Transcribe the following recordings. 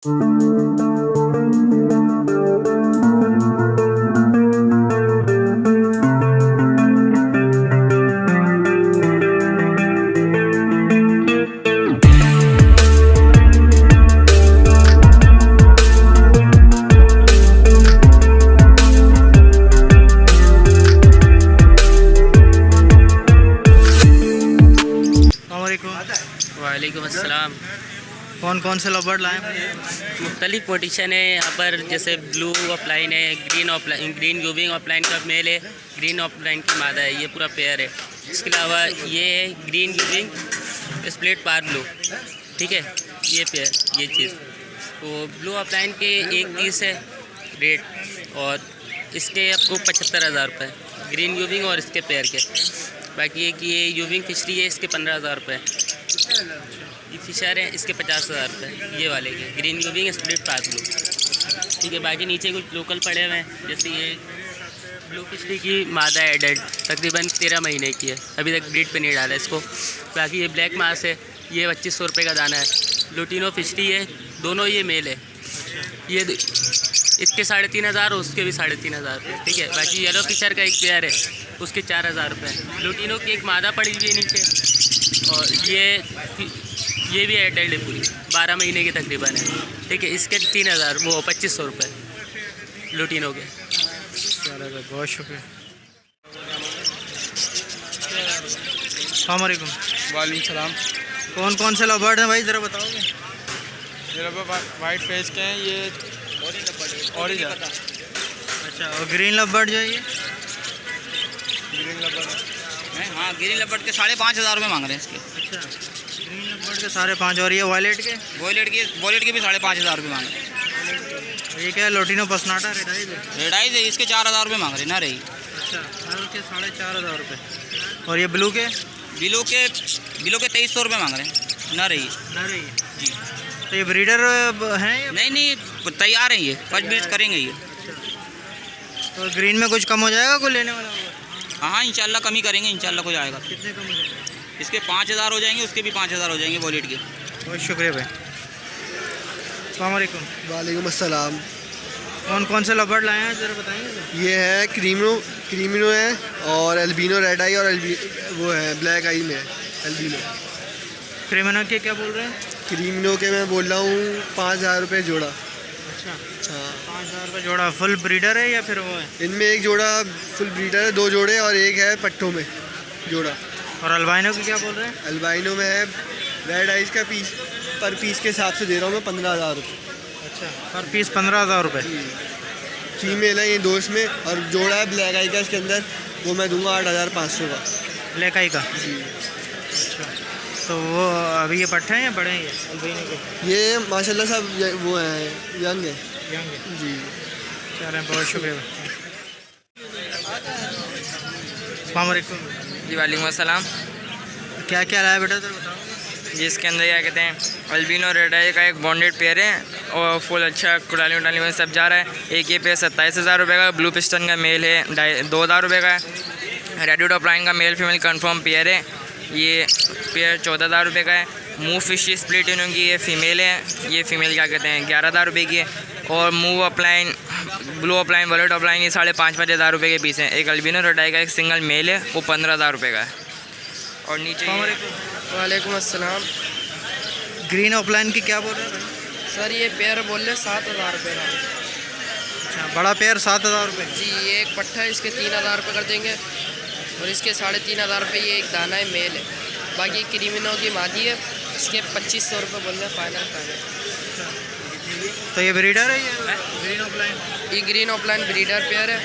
वालेकुम अस्सलाम। कौन कौन से लबर्ड लाए हैं? मुख्तलिफ पोटीशन है यहाँ पर, जैसे ब्लू ऑफलाइन है, ग्रीन यूविंग ऑफलाइन का मेल है, ग्रीन ऑफलाइन की मादा है, ये पूरा पेयर है। इसके अलावा ये है ग्रीन यूविंग स्प्लिट पार ब्लू, ठीक है, ये पेयर, ये चीज़। तो ब्लू ऑफलाइन के एक पीस है रेट, और इसके आपको 75,000 रुपये ग्रीन यूविंग और इसके पेयर के। बाकी ये कि ये यूविंग फिशरी है, इसके 15,000 रुपये। ये फिशर है, इसके 50,000 रुपये, ये वाले के ग्रीन यूविंग स्प्लिट पार ब्लू, ठीक है। बाकी नीचे कुछ लोकल पड़े हुए हैं, जैसे ये ब्लू फिशरी की मादा है, एडल्ट तकरीबन 13 महीने की है, अभी तक ब्रीड पे नहीं डाला इसको। बाकी ये ब्लैक मास है, ये 2500 रुपये का दाना है। लुटिनो फिशरी है, दोनों ये मेल है, ये इसके 3,500 और उसके भी 3,500 रुपये, ठीक है। बाकी येलो फिशर का एक पेयर है, उसके 4,000 रुपये। लुटिनो की एक मादा पड़ी हुई है नीचे, और ये भी एयरटेल है, पूरी 12 महीने की तकरीबन है, ठीक है। इसके 3,000, वो 2,500 रुपये लुटिनो के। चलो, बहुत शुक्रिया। अस्सलामुअलैकुम। वालेकुम सलाम। कौन कौन से लबर्ड हैं भाई, ज़रा बताओगे? ये वाइट फेस के हैं, ये ऑरेंज है। अच्छा, और ग्रीन लबर्ड जो है ये? ग्रीन लबर्ड हैं, हाँ, ग्रीन लबर्ड के 5,500 रुपये मांग रहे हैं इसके। अच्छा, ग्रीन लबर्ड के 5,500, और ये वायलेट के? वॉलेट के भी 5,500 रुपये मांग रहे हैं। ये क्या है, लोटिनो पसनाटा रेडाइज है? रेडाइज है, इसके 4,000 रुपये मांग रहे हैं ना रही। अच्छा, हर के 4,500 रुपये। और ये ब्लू के? बिलो के 2,300 रुपये मांग रहे हैं ना रही। ना रही है जी। तो ये ब्रीडर हैं या? नहीं, तैयार है, ये फर्स्ट ब्रीड करेंगे ये। तो ग्रीन में कुछ कम हो जाएगा, कोई लेने वाला होगा? हाँ, इंशाल्लाह कमी करेंगे, इंशाल्लाह कुछ आएगा। कितने कम हो जाएगा? इसके 5,000 हो जाएंगे, उसके भी 5,000 हो जाएंगे वॉलेट के। बहुत शुक्रिया भाई। अस्सलाम वालेकुम। वालेकुम अस्सलाम। कौन कौन से लबर्ड लाए हैं, ज़रा बताएंगे? ये है क्रीमिनो है, और एल्बिनो रेड आई, और वो है ब्लैक आई में एल्बिनो। क्रिमिनल के क्या बोल रहे हैं? क्रीमिनो के मैं बोल रहा हूँ 5,000 रुपये जोड़ा। अच्छा, हाँ, 5,000 रुपये जोड़ा। फुल ब्रीडर है या फिर वो है? इनमें एक जोड़ा फुल ब्रीडर है, 2 जोड़े, और एक है पट्टों में जोड़ा। और अल्बाइनो के क्या बोल रहे हैं? अल्बाइनो में है रेड आइज का पीस, पर पीस के हिसाब से दे रहा हूँ मैं 15,000 रुपये। अच्छा, पर पीस 15,000 रुपये। फीमेल है ये 2 इसमें, और जोड़ा है ब्लैक आई का इसके अंदर, वो मैं दूंगा 8,500 का। ब्लैक आई का? जी। अच्छा, तो वो अभी ये पट्टे हैं या बड़े हैं ये अल्बाइनो के? ये माशाल्लाह सब वो हैं, यंग है। यंग है जी। चलें, बहुत शुक्रिया। अस्सलाम वालेकुम। जी वालेकुम अस्सलाम। क्या क्या लाया बेटा, तो बताओ। जिसके अंदर क्या कहते हैं, अल्बिनो रेड आई का एक बॉन्डेड पेयर है, और फुल अच्छा कुटाली उटाली में सब जा रहा है। एक ये पेयर 27,000 रुपये का, ब्लू पिस्टन का मेल है, 2,000 रुपये का है। रेड टॉप लाइन का मेल फीमेल कंफर्म पेयर है, ये पेयर 14,000 रुपये का है। मूव फिश स्प्लिट इनकी ये फीमेल है, ये फीमेल क्या कहते हैं 11,000 रुपये की है। और move upline, blue upline, wallet upline, ये 5,500 रुपये के पीस हैं। एक अल्बिनो रेड आई का एक सिंगल मेल है, वो 15,000 रुपये का है। और नीचे वालेकुम अस्सलाम। ग्रीन ऑफलाइन की क्या बोल रहे हैं? सर ये पेयर बोल रहे 7,000 रुपये का। अच्छा, बड़ा पेयर 7,000 रुपये। जी, ये एक पट्टा है, इसके 3,000 रुपये कर देंगे, और इसके 3,500 रुपये ये एक दाना है, मेल है। बाकी क्रीमिनो की मादी है, इसके 2,500 रुपये बोल रहे हैं फाइनल। तो ये ब्रीडर है ये ग्रीन ऑफलाइन? ये ग्रीन ऑफलाइन ब्रीडर पेयर है,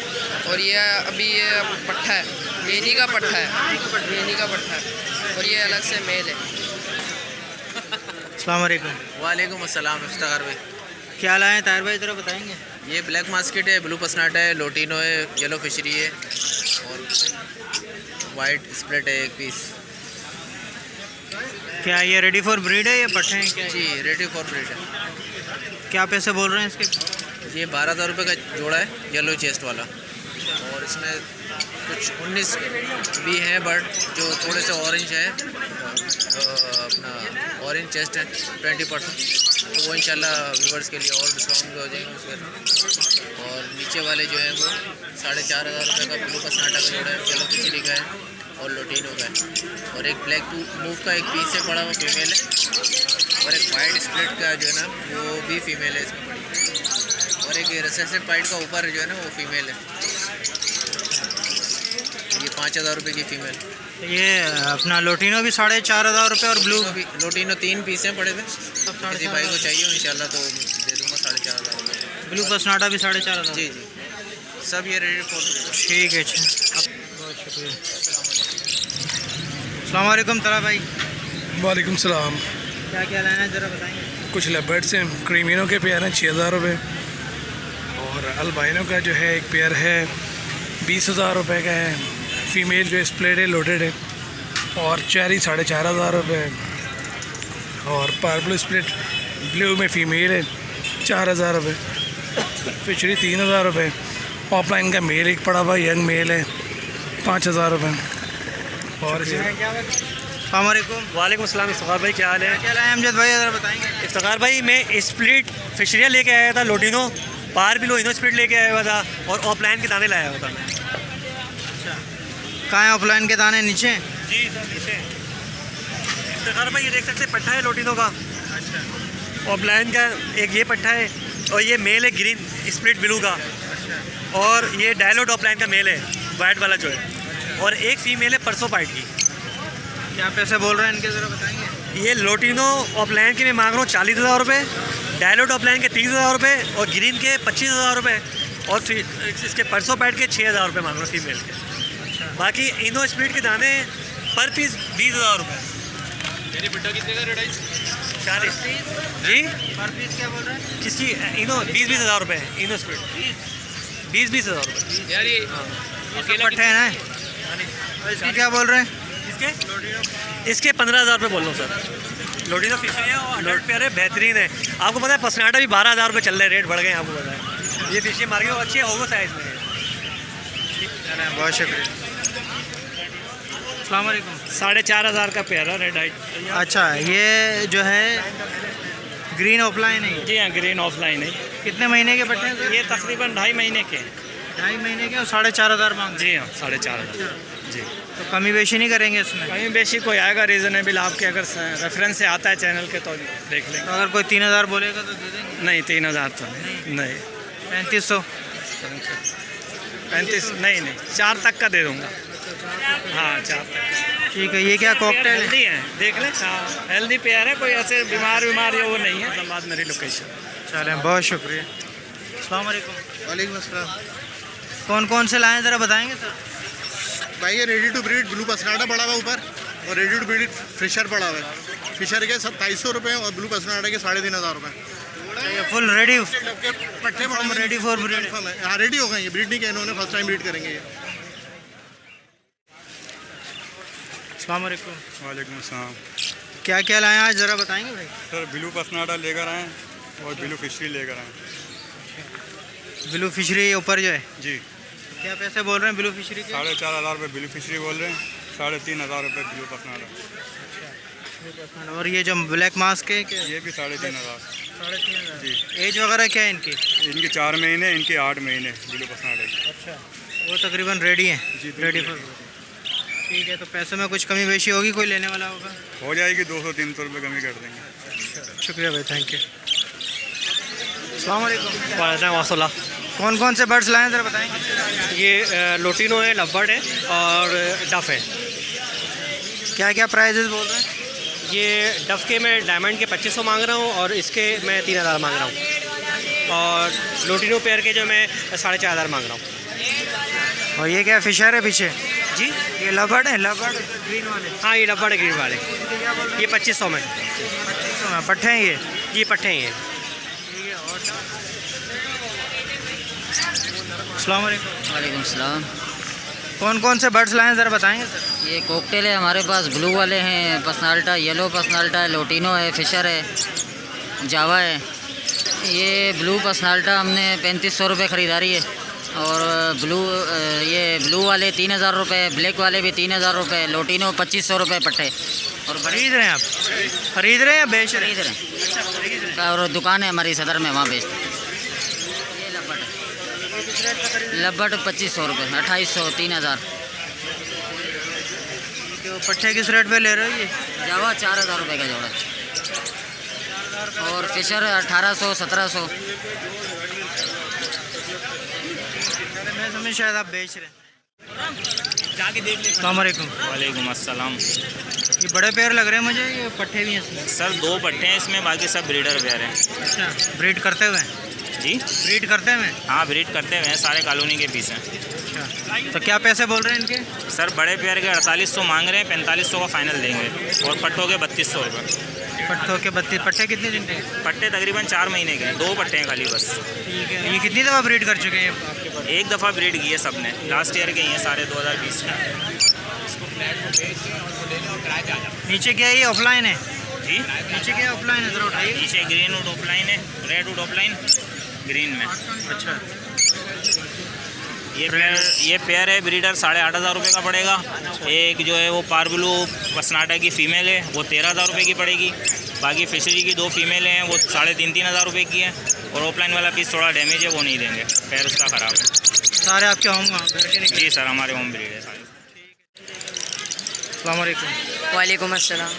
और ये अभी ये पट्टा है, ये इन्हीं का पट्टा है, ये इन्हीं का पट्टा है, और ये अलग से मेल है। अस्सलाम वालेकुम। वालेकुम अस्सलाम। इफ्तार भाई, क्या लाए हैं ताहिर भाई, ज़रा बताएंगे? ये ब्लैक मास्केट है, ब्लू पसनाटा है, लोटिनो है, येलो फिशरी है, और वाइट स्प्लिट है एक पीस। क्या ये रेडी फॉर ब्रीड है या पट्टे हैं क्या? जी, रेडी फॉर ब्रीड है। क्या पैसे बोल रहे हैं इसके? ये 12,000 रुपये का जोड़ा है, येलो चेस्ट वाला, और इसमें कुछ 19 भी हैं बर्ड जो थोड़े से ऑरेंज है, अपना ऑरेंज चेस्ट है 20%, तो वो इंशाल्लाह व्यूवर्स के लिए और डिस्काउंट भी हो जाएंगे उसमें। और नीचे वाले जो हैं वो 4,500 रुपये का ब्लू पसनाटा का जोड़ा है, येलो खिचड़ी का है और लोटिनो का है। और एक ब्लैक टू मूव का एक पीस है पड़ा हुआ फीमेल है, और एक वाइट स्प्लिट का जो है ना वो भी फीमेल है इसमें पड़ी, और एक रिसेसिव पाइट का ऊपर जो है ना वो फीमेल है। ये 5,000 रुपये की फीमेल। ये अपना लोटिनो भी 4,500 रुपये और ब्लू भी लोटिनो 3 पीस हैं पड़े हुए, किसी भाई को चाहिए हो इंशाल्लाह तो दे दूँगा 4,500 रुपये। ब्लू पसनाटा भी 4,500। जी जी, सब ये रेडी फॉर। ठीक है, अच्छा बहुत शुक्रिया। अस्सलाम वालेकुम तला भाई, वालेकुम सलाम। क्या क्या लाना है ज़रा बताएंगे। कुछ लेपर्ड्स हैं, क्रीमिनो के पेयर हैं 6,000 रुपये, और अल्बाइनो का जो है एक पेयर है 20,000 रुपये का है। फ़ीमेल जो स्प्लिट है लोडेड है, और चेरी 4,500 रुपये, और पर्पल स्प्लिट ब्लू में फ़ीमेल है 4,000 रुपये, फिशरी 3,000 रुपये, ऑफलाइन का मेल एक पड़ा हुआ यंग मेल है 5,000 रुपये। और अस्सलाम वालेकुम। वालेकुम सलाम। इफ्तिखार भाई क्या हाल है? क्या लाए अमजद भाई, ज़रा बताएंगे। इफ्तिखार भाई मैं स्प्लिट फिशरिया लेके आया था, लोटिनो पार भी लोइनो स्प्लिट लेके आया हुआ था, और ऑफलाइन के दाने लाया हुआ था मैं। कहाँ है ऑफलाइन के दाने? नीचे जी सर, नीचे। इफ्तिखार भाई ये देख सकते हैं पट्टा है लोटिनो का। अच्छा। ऑफलाइन का एक ये पट्टा है, और ये मेल है ग्रीन स्प्लिट ब्लू का, और ये डायलोट ऑफलाइन का मेल है वाइट वाला जो है, और एक फीमेल है परसों पाइट की। क्या पैसे बोल रहे हैं इनके, ज़रा बताएंगे। ये लोटिनो ऑफलाइन के मैं मांग रहा हूँ 40,000 रुपये, डायलोट ऑफलाइन के 30,000 रुपये, और ग्रीन के 25,000 रुपये, और इसके परसों पैड के 6,000 रुपये मांग रहा हूँ फीमेल के। बाकी इनो स्प्लिट के दाने पर पीस 20,000 रुपये। मेरी बिट्टा कितने का रेट है? 40 जी। पर पीस क्या बोल रहे हैं? किसकी इनो 20,000 रुपये है, इनो स्प्लिट 20,000 रुपये। यार ये पट्टे हैं ना, और इसकी क्या बोल रहे हैं? इसके 15,000 रुपये बोल रहा हूँ सर। लोटिनो फिशरी है और अडल्ट पेयर है, बेहतरीन है। आपको पता है पसनाटा भी 12,000 रुपये चल रहे, रेट बढ़ गए हैं, आपको पता है। ये फिशरी मार्केट अच्छी है, होगा साइज़ में। बहुत शुक्रिया। अस्सलाम वालेकुम। 4,500 का पेयर है रेड हाइट। अच्छा, ये जो है ग्रीन ऑफलाइन है? जी हाँ, ग्रीन ऑफलाइन है। कितने महीने के पट्टे हैं सर? ये तकरीबन 2.5 महीने के। 2.5 महीने के, और 4,500 मांग। जी हाँ, 4,500 जी। तो कमी बेशी नहीं करेंगे इसमें? कहीं बेशी कोई आएगा रीज़नेबल, आपके अगर रेफरेंस से आता है चैनल के तो देख लेंगे। तो अगर कोई 3,000 बोलेगा तो दे देंगे? नहीं 3,000 तो नहीं। 3,500? 35 नहीं 4 तक का दे दूँगा। हाँ 4 तक। ठीक है। ये क्या कॉकटेल है? हेल्दी है, देख लें। हाँ हेल्दी पेयर है, कोई ऐसे बीमार वो नहीं है। धनबाद मेरी लोकेशन। चलें, बहुत शुक्रिया। अस्सलाम वालेकुम। वालेकुम अस्सलाम। कौन कौन से लाएँ ज़रा बताएंगे सर? भाई ये रेडी टू ब्रीड ब्लू पसनाटा पड़ा हुआ ऊपर, और रेडी टू ब्रीड फिशर पड़ा हुआ है। फिशर के 2,700 रुपये, और ब्लू पसनाटा के 3,500 रुपये। ये फुल रेडी पट्टे पड़े रेडी फॉर ब्रीड। हाँ रेडी हो गए, ये ब्रीड नहीं किया इन्होंने, फर्स्ट टाइम ब्रीड करेंगे ये। अस्सलाम वालेकुम। वालेकुम सलाम। क्या क्या लाएँ आज, ज़रा बताएंगे भाई। सर ब्लू पसनाटा लेकर आएँ, और ब्लू फिशरी लेकर आएँ। ब्लू फिशरी ऊपर जो है जी। क्या पैसे बोल रहे हैं ब्लू फिशरी के? 4,500 रुपये ब्लू फिशरी बोल रहे हैं, 3,500 रुपये ब्लू पसनाटा। और ये जो ब्लैक मास्क है क्या? ये भी 3,500। 3,500 जी। एज वगैरह क्या है इनकी? इनके 4 महीने, इनके 8 महीने ब्लू पसनाटे की। अच्छा, वो तकरीबन रेडी हैं? जी, रेडी फॉर। ठीक है, तो पैसों में कुछ कमी बेशी होगी, कोई लेने वाला होगा? हो जाएगी, 200-300 रुपये कमी कर देंगे। शुक्रिया भाई, थैंक यू। अस्सलाम वालेकुम। वालेकुम। कौन कौन से बर्ड्स लाएँ ज़रा बताएंगे? ये लोटिनो है, लवबर्ड है, और डफ है। क्या क्या प्राइजेस बोल रहे हैं? ये डफ के मैं डायमंड के 2,500 मांग रहा हूँ, और इसके मैं 3,000 मांग रहा हूँ, और लोटिनो पेयर के जो मैं 4,500 मांग रहा हूँ। और ये क्या फिशर है पीछे? जी ये लबर्ड है, लबर्ड ग्रीन वाले? हाँ ये लवबर्ड है ग्रीन वाले। ये 2,500 में। 2500 में पट्टे हैं ये? जी पट्टे हैं ये। अस्सलाम वालेकुम। वालेकुम सलाम। कौन कौन से बर्ड्स लाएँ ज़रा बताएंगे सर? ये कॉकटेल है हमारे पास, ब्लू वाले हैं, पसनाल्टा, येलो पसनाल्टा है, लोटिनो है, फिशर है, जावा है। ये ब्लू पसनाल्टा हमने 3,500 रुपये ख़रीदारी है, और ये ब्लू वाले 3,000 रुपये, ब्लैक वाले भी 3,000 रुपये, लोटिनो 2,500 रुपये पट्टे। और बड़े खरीद रहे हैं आप? खरीद रहे हैं या बेच रहे खरीद हैं? रहे हैं। और दुकान है हमारी सदर में, वहाँ बेचते हैं। ये लब्बट है, लब्बट 2500 रुपये, 2800, 3000। तो पट्टे किस रेट पे ले रहे हो ये? जावा 4000 रुपये का जोड़ा, और फिशर 1800, 1700। मैं समझ शायद आप बेच रहे हैं। अस्सलाम वालेकुम। वालेकुम अस्सलाम। ये बड़े पेयर लग रहे हैं मुझे, ये पट्टे भी हैं इसमें? सर 2 पट्टे हैं इसमें, बाकी सब ब्रीडर पेयर हैं। अच्छा, ब्रीड करते हुए? जी, ब्रीड करते हुए? हाँ ब्रीड करते हुए हैं, सारे कॉलोनी के पीस हैं। अच्छा, तो क्या पैसे बोल रहे हैं इनके? सर बड़े पेयर के 4800 मांग रहे हैं, 4500 का फाइनल देंगे, और पट्टों के 3200 रुपये। पट्टों के 32। पट्टे कितने दिन के? पट्टे तकरीबन 4 महीने के हैं, 2 पट्टे हैं खाली बस। ठीक है। ये कितनी दफ़ा ब्रीड कर चुके हैं आपके पास? एक दफ़ा ब्रीड की है सब ने, लास्ट ईयर के ही हैं सारे 2020 में। नीचे क्या है, ये ऑफलाइन है? जी, नीचे क्या ऑफलाइन है, ज़रा उठाइए। नीचे ग्रीन वुड ऑफलाइन है, रेड वुड ऑफलाइन ग्रीन में। अच्छा, ये पेयर है ब्रीडर, 8500 रुपये का पड़ेगा। एक जो है वो पारब्लू पसनाटा की फ़ीमेल है, वो 13000 रुपये की पड़ेगी। बाकी फिशरी की 2 फीमेल हैं, वो 3500 रुपये की है। और ऑफलाइन वाला पीस थोड़ा डैमेज है, वो नहीं देंगे, पैर उसका ख़राब है। सारे आपके होम घर के निकले? जी सर, हमारे होम ब्रीड है सारे। अस्सलाम वालेकुम। वालेकुम अस्सलाम।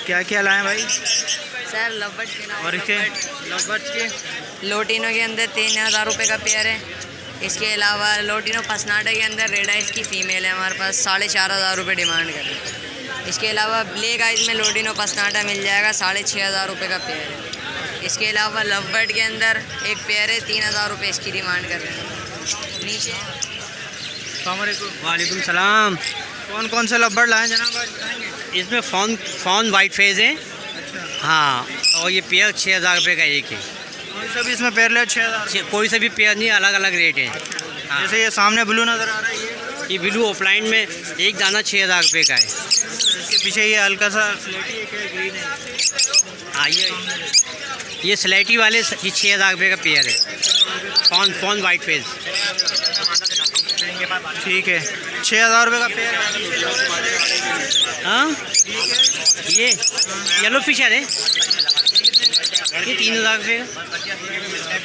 क्या क्या लाएँ भाई? सर लब्बट के और इसके लव्स के लोटिनो के अंदर 3000 रुपये का पेयर है। इसके अलावा लोटिनो पसनाटा के अंदर रेड आइज की फ़ीमेल है हमारे पास, 4500 रुपये डिमांड कर रहे हैं। इसके अलावा ब्लैक आइज में लोटिनो पसनाटा मिल जाएगा, 6500 रुपये का पेयर है। इसके अलावा लव बर्ड के अंदर एक पेयर है, 3000 रुपये इसकी डिमांड कर रहे हैं। नीचे वालेकुम सलाम। कौन कौन से लव बर्ड लाए जनाब आज बताएंगे? इसमें फॉन वाइट फेज है। हाँ, और ये पेयर 6000 रुपये का एक है। कौन सा भी इसमें पेयर ले 6000? कोई सा भी पेयर नहीं, अलग अलग रेट है। हाँ। जैसे ये सामने ब्लू नज़र आ रहा है, ये ब्लू ऑफलाइन में एक दाना 6000 रुपये का है। इसके पीछे ये हल्का सा स्लेटी एक है, ग्रीन है। हाँ, ये स्लेटी वाले ये 6000 रुपये का पेयर है, फॉन वाइट फेज। ठीक है, 6000 रुपये का पेयर। हाँ, ये येलो फिशर है, ये 3000 रुपये का।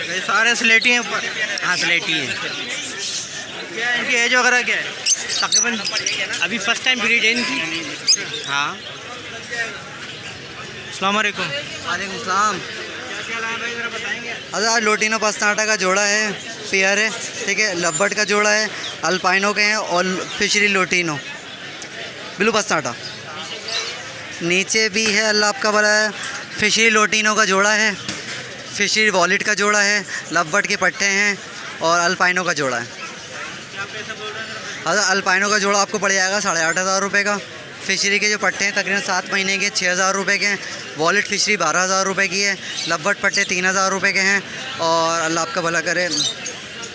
ये सारे स्लेटी हैं ऊपर? हाँ, स्लेटी है। क्या है इनकी एज वगैरह क्या है? तकरीबन अभी फर्स्ट टाइम ब्रीड है इनकी। हाँ। अस्सलाम वालेकुम। वालेकुम सलाम। क्या लाए भाई, ज़रा बताएंगे? अच्छा, लोटिनो पसनाटा का जोड़ा है, पेयर है, ठीक है। लव्बर्ड का जोड़ा है, अल्पाइनो के हैं, और फिशरी लोटिनो ब्लू पसनाटा। नीचे भी है, अल्लाह आपका भला है, फिशरी लोटिनो का जोड़ा है, फिशरी वॉलेट का जोड़ा है, लव्बर्ड के पट्टे हैं, और अल्पाइनो का जोड़ा है। अच्छा, अल्पाइनो का जोड़ा आपको पड़ जाएगा 8500 रुपये का। फिशरी के जो पट्टे हैं तकरीबन 7 महीने के 6000 रुपये के हैं। वॉलेट फिशरी 12000 रुपये की है। लव्बर्ड पट्टे 3000 रुपये के हैं। और अल्लाह आपका भला करे,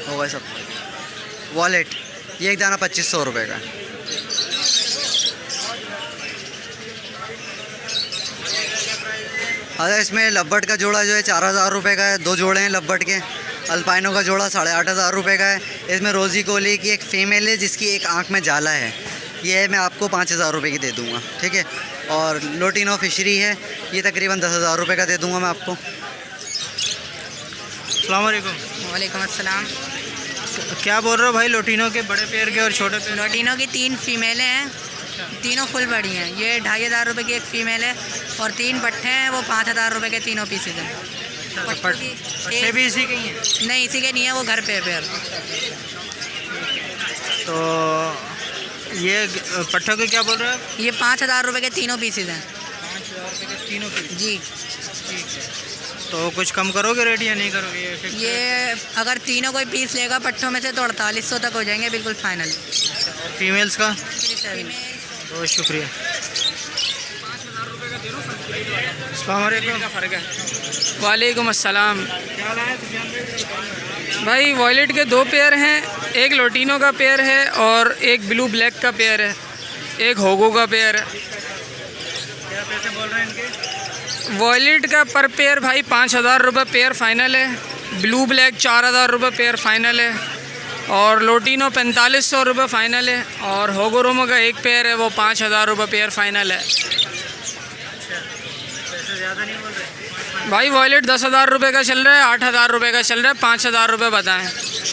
होगा सब। वॉलेट ये एक दाना 2500 रुपये का है। अच्छा, इसमें लव्बर्ड का जोड़ा जो है 4000 रुपये का है, 2 जोड़े हैं लव्बर्ड के। अल्पाइनो का जोड़ा 8500 रुपये का है। इसमें रोज़ी कोली की एक फ़ीमेल है जिसकी एक आँख में जाला है, ये मैं आपको 5000 रुपये की दे दूँगा, ठीक है। और लोटिनो फिशरी है, ये तकरीबन 10000 रुपये का दे दूँगा मैं आपको। अस्सलाम वालेकुम। वालेकुम अस्सलाम। क्या बोल रहे हो भाई, लोटिनो के बड़े पेयर के और छोटे पेयर? लोटिनो की 3 फीमेलें हैं, तीनों फुल बड़ी हैं। ये 2500 रुपये की एक फ़ीमेल है, और 3 पट्टे हैं, वो 5000 रुपये के तीनों पीसेज हैं। पट्टे भी इसी के ही हैं? नहीं, इसी के नहीं है, वो घर पे पेयर। तो ये पट्टों के क्या बोल रहे हो? ये 5000 रुपये के तीनों पीसेज हैं। 5000 रुपये के तीनों पीस? जी। तो कुछ कम करोगे रेट या नहीं करोगे? ये अगर तीनों कोई पीस लेगा पट्टों में से तो 4800 तक हो जाएंगे, बिल्कुल फाइनल। फीमेल्स का? बहुत शुक्रिया। अस्सलाम वालेकुम। वालेकुम अस्सलाम। क्या लाए भाई, वॉलेट के 2 पेयर हैं, एक लोटिनो का पेयर है और एक ब्लू ब्लैक का पेयर है, एक होगो का पेयर है। क्या पैसे बोल रहे हैं इनके? वॉलेट का पर पेयर भाई 5000 रुपये पेयर फाइनल है, ब्लू ब्लैक 4000 रुपये पेयर फाइनल है, और लोटिनो 4500 रुपये फाइनल है, और होगोरोमो का एक पेयर है, वो 5000 रुपये पेयर फाइनल है। ज़्यादा नहीं बोल रहे? भाई वॉयलेट 10,000 रुपये का चल रहा है, 8,000 रुपये का चल रहा है, 5,000 रुपये बताएं।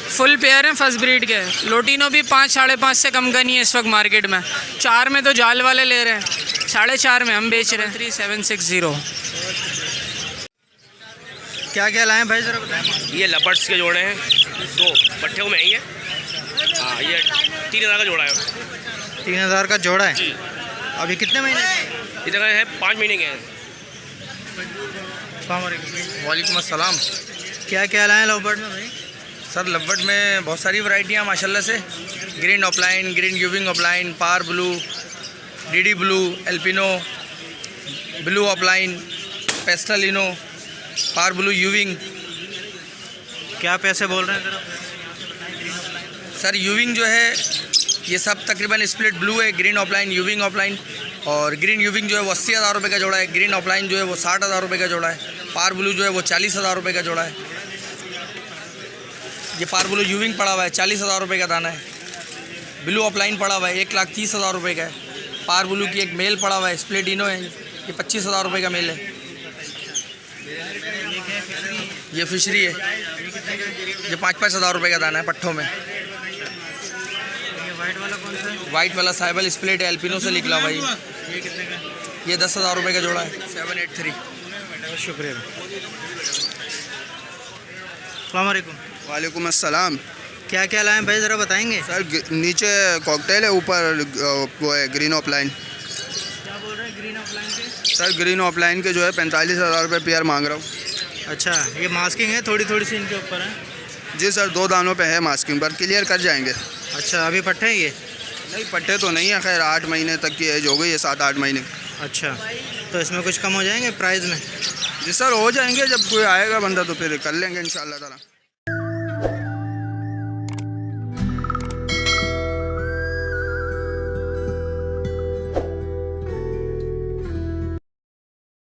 फुल पेयर हैं फर्स्ट ब्रीड के। लोटिनो भी 5 साढ़े 5 से कम का नहीं है इस वक्त मार्केट में। 4 में तो जाल वाले ले रहे हैं, 4.5 में हम बेच रहे हैं। 3760। क्या क्या लाए भाई ज़रा बताएं? ये लपर्ड्स के जोड़े हैं, 2 पट्ठे में ही है। हाँ, ये 3,000 का जोड़ा है। 3,000 का जोड़ा है जी। अभी कितने महीने इधर है? 5 महीने के हैं। वालेकुम अस्सलाम। क्या क्या लाए लवबर्ड में भाई? सर लवबर्ड में बहुत सारी वैरायटियाँ माशाल्लाह से। ग्रीन ऑफलाइन, ग्रीन यूविंग ऑफलाइन, पार ब्लू, डीडी ब्लू, एल्पिनो, ब्लू ऑफलाइन, पेस्टलिनो, पार ब्लू यूविंग। क्या पैसे बोल रहे हैं ज़रा? सर यूविंग जो है ये सब तकरीबन स्प्लिट ब्लू है, ग्रीन ऑफलाइन, यूविंग ऑफलाइन। और ग्रीन यूविंग जो है वो 80,000 रुपये का जोड़ा है। ग्रीन ऑफलाइन जो है वो 60,000 रुपये का जोड़ा है। पार ब्लू जो है वो 40,000 रुपये का जोड़ा है। ये पार ब्लू यूविंग पड़ा हुआ है, 40,000 रुपये का दाना है। ब्लू ऑफलाइन पड़ा हुआ है, 1,30,000 रुपये का है। पार ब्लू की एक मेल पड़ा हुआ है, स्प्लिटिनो है, ये 25,000 रुपये का मेल है। ये फिशरी है, ये 5-5 हज़ार रुपये का दाना है पट्ठों में। वाइट वाला साइबल स्प्लिट है, एल्पिनो से निकला भाई। ये कितने का? ये 10,000 रुपये का जोड़ा है। 783। शुक्रिया। अस्सलामुअलैकुम। वालेकुम अस्सलाम। क्या क्या लाए भाई ज़रा बताएंगे? सर नीचे कॉकटेल है, ऊपर वो है ग्रीन ऑफलाइन। क्या बोल रहे हैं ग्रीन ऑफलाइन के? सर ग्रीन ऑफलाइन के जो है 45,000 रुपये पेयर मांग रहा हूँ। अच्छा, ये मास्किंग है थोड़ी थोड़ी सी इनके ऊपर है? जी सर, 2 दानों पे है मास्किंग, पर क्लियर कर जाएंगे। अच्छा, अभी पट्टे हैं ये? नहीं पट्टे तो नहीं है, खैर 8 महीने तक की एज हो गई है, 7-8 महीने। अच्छा, तो इसमें कुछ कम हो जाएंगे प्राइस में? जी सर हो जाएंगे, जब कोई आएगा बंदा तो फिर कर लेंगे इंशाल्लाह ताला।